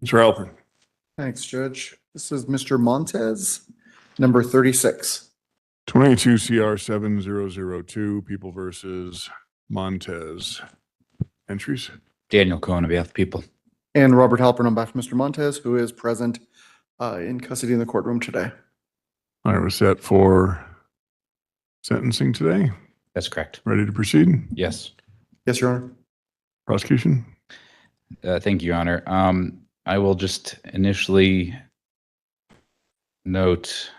Mr. Halpern. Thanks, Judge. This is Mr. Montez, number 36. 22 CR 7002, People versus Montez. Entries. Daniel Cohen on behalf of the people. And Robert Halpern on behalf of Mr. Montez, who is present in custody in the courtroom today. I was set for sentencing today. That's correct. Ready to proceed? Yes. Yes, Your Honor. Prosecution. Thank you, Your Honor. I will just initially note,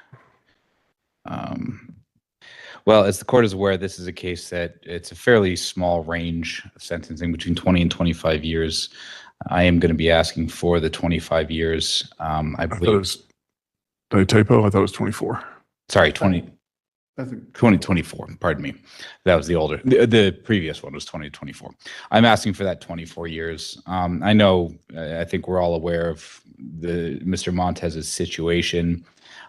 well, as the court is aware, this is a case that it's a fairly small range of sentencing between 20 and 25 years. I am going to be asking for the 25 years. I thought it believe, was, did I typo? I thought it was 24. sorry, 2024, pardon me. That was the older, the previous one was 2024. I'm asking for that 24 years. I know, I think we're all aware of Mr. Montez's situation,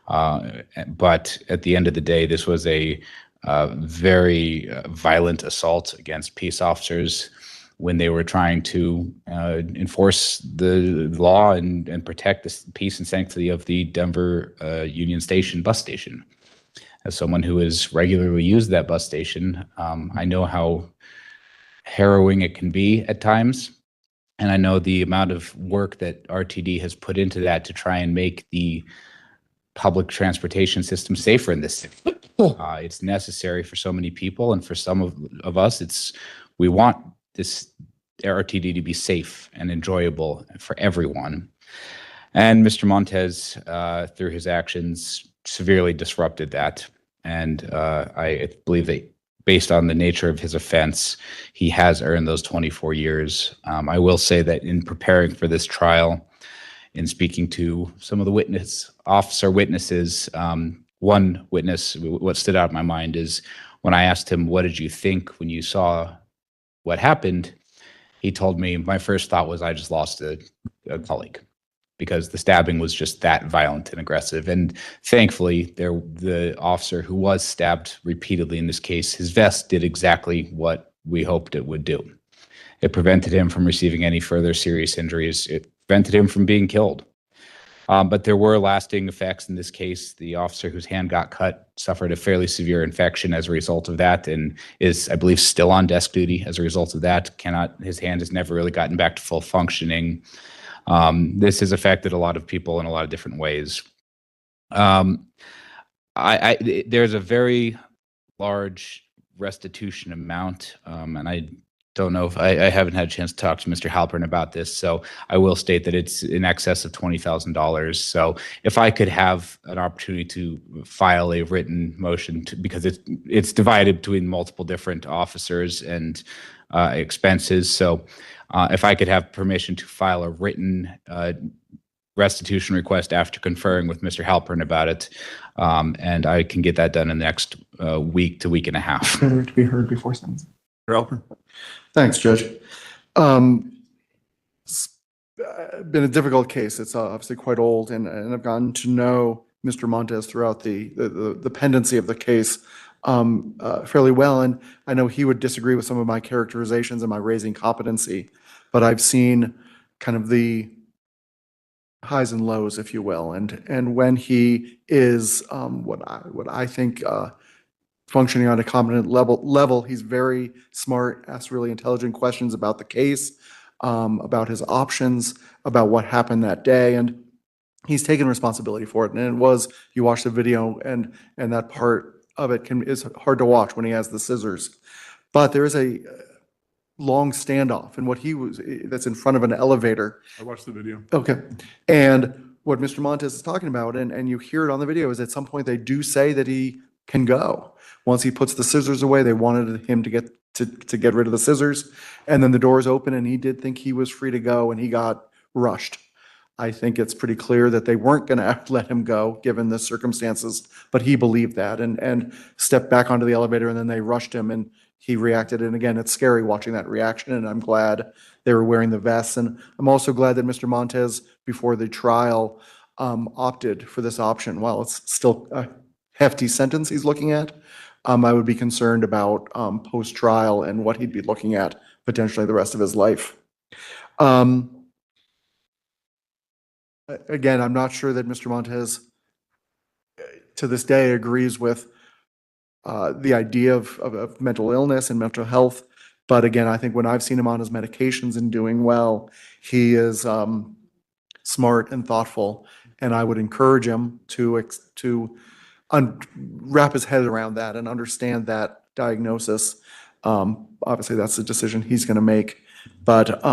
but at the end of the day, this was a very violent assault against peace officers when they were trying to enforce the law and protect the peace and sanctity of the Denver Union Station bus station. As someone who has regularly used that bus station, I know how harrowing it can be at times. And I know the amount of work that RTD has put into that to try and make the public transportation system safer in this city. It's necessary for so many people, and for some of us, we want this RTD to be safe and enjoyable for everyone. And Mr. Montez, through his actions, severely disrupted that. And I believe that based on the nature of his offense, he has earned those 24 years. I will say that in preparing for this trial, in speaking to some of the officer witnesses, one witness, what stood out in my mind is when I asked him, what did you think when you saw what happened? He told me, my first thought was I just lost a colleague, because the stabbing was just that violent and aggressive. And thankfully, the officer who was stabbed repeatedly in this case, his vest did exactly what we hoped it would do. It prevented him from receiving any further serious injuries. It prevented him from being killed. But there were lasting effects in this case. The officer whose hand got cut suffered a fairly severe infection as a result of that, and is, I believe, still on desk duty as a result of that. His hand has never really gotten back to full functioning. This has affected a lot of people in a lot of different ways. There's a very large restitution amount, and I don't know if I haven't had a chance to talk to Mr. Halpern about this, so I will state that it's in excess of $20,000. So if I could have an opportunity to file a written motion, because it's divided between multiple different officers and expenses, so if I could have permission to file a written restitution request after conferring with Mr. Halpern about it, and I can get that done in the next week to week and a half. To be heard before sentencing. Mr. Halpern. Thanks, Judge. It's been a difficult case. It's obviously quite old, and I've gotten to know Mr. Montez throughout the pendency of the case fairly well, and I know he would disagree with some of my characterizations and my raising competency, but I've seen kind of the highs and lows, if you will, and when he is what I think functioning on a competent level, he's very smart, asks really intelligent questions about the case, about his options, about what happened that day, and he's taken responsibility for it. And it was, you watch the video, and that part of it is hard to watch when he has the scissors. But there is a long standoff, and that's in front of an elevator. I watched the video. Okay. And what Mr. Montez is talking about, and you hear it on the video, is at some point they do say that he can go. Once he puts the scissors away, they wanted him to get rid of the scissors, and then the doors open, and he did think he was free to go, and he got rushed. I think it's pretty clear that they weren't going to let him go given the circumstances, but he believed that and stepped back onto the elevator, and then they rushed him, and he reacted. And again, it's scary watching that reaction, and I'm glad they were wearing the vests. And I'm also glad that Mr. Montez, before the trial, opted for this option. While it's still a hefty sentence he's looking at, I would be concerned about post-trial and what he'd be looking at potentially the rest of his life. Again, I'm not sure that Mr. Montez to this day agrees with the idea of mental illness and mental health. But again, I think when I've seen him on his medications and doing well, he is smart and thoughtful. And I would encourage him to wrap his head around that and understand that diagnosis. Obviously, that's a decision he's going to make. But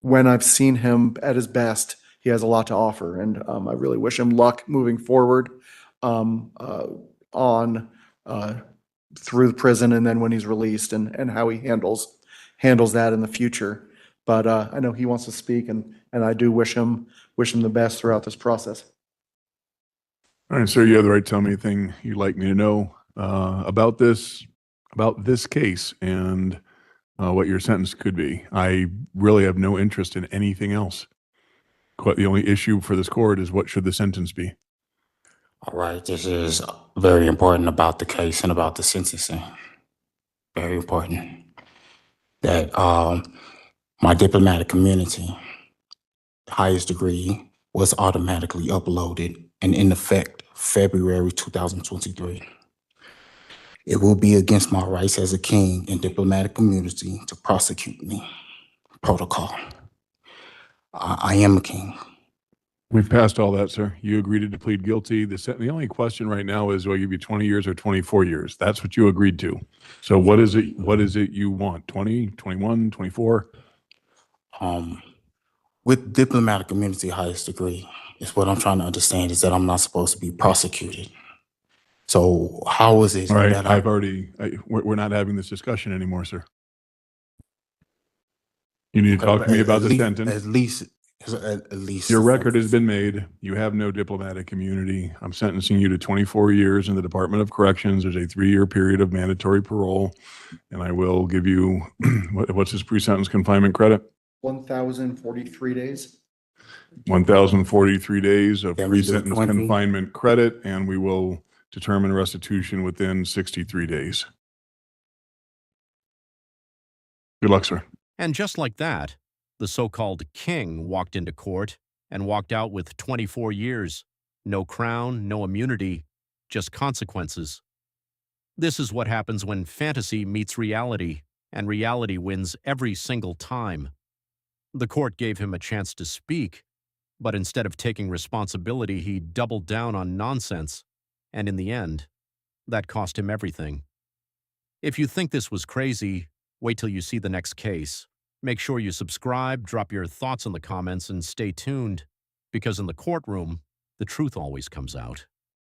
when I've seen him at his best, he has a lot to offer, and I really wish him luck moving forward on through the prison, and then when he's released, and how he handles that in the future. But I know he wants to speak, and I do wish him the best throughout this process. All right, sir, you have the right to tell me anything you'd like me to know about this case and what your sentence could be. I really have no interest in anything else. The only issue for this court is what should the sentence be? All right, this is very important about the case and about the sentencing. Very important that my diplomatic community, highest degree, was automatically uploaded and in effect February 2023. It will be against my rights as a king and diplomatic community to prosecute me. Protocol. I am a king. We've passed all that, sir. You agreed to plead guilty. The only question right now is, will I give you 20 years or 24 years? That's what you agreed to. So what is it you want? 20, 21, 24? With diplomatic community highest degree, is what I'm trying to understand is that I'm not supposed to be prosecuted. So how is it All right, that we're not having this discussion anymore, sir. You need to talk to me about the sentence. At least Your record has been made. You have no diplomatic immunity. I'm sentencing you to 24 years in the Department of Corrections. There's a 3-year period of mandatory parole, and I will give you, what's his pre-sentence confinement credit? 1,043 days. 1,043 days of Can we do pre-sentence 20? confinement credit, and we will determine restitution within 63 days. Good luck, sir. And just like that, the so-called king walked into court and walked out with 24 years. No crown, no immunity, just consequences. This is what happens when fantasy meets reality, and reality wins every single time. The court gave him a chance to speak, but instead of taking responsibility, he doubled down on nonsense. And in the end, that cost him everything. If you think this was crazy, wait till you see the next case. Make sure you subscribe, drop your thoughts in the comments, and stay tuned, because in the courtroom, the truth always comes out.